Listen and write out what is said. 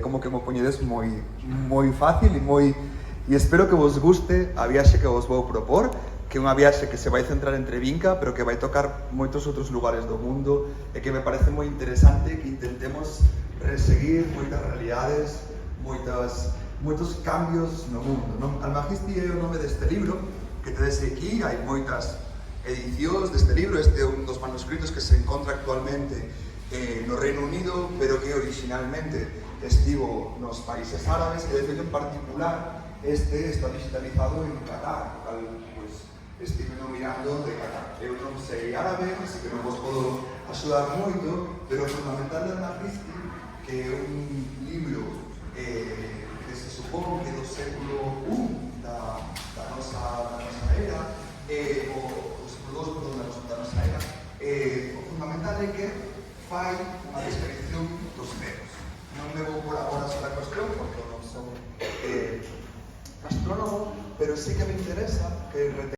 como que me poñedes moi fácil e espero que vos guste a viaxe que vos vou propor, que é unha viaxe que se vai centrar en Trevinca, pero que vai tocar moitos outros lugares do mundo e que me parece moi interesante que intentemos reseguir moitas realidades, moitos cambios no mundo, non? Almagisti é o nome deste libro que tedes aquí, hai moitas edicións deste libro, este é un dos manuscritos que se encontra actualmente no Reino Unido, pero que originalmente estivo nos países árabes, e de feito en particular este está digitalizado en Qatar, cal, pues, estive no mirando de Qatar. Eu non sei árabe, así que non vos podo axudar moito, pero o fundamental de Almagisti, que é un libro que se supón que do século I da nosa era, o século II, da nosa era, o fundamental é que fai unha descripción dos medos. Non me vou por agora sobre a cuestión, porque non son astrónomo, pero sí que me interesa que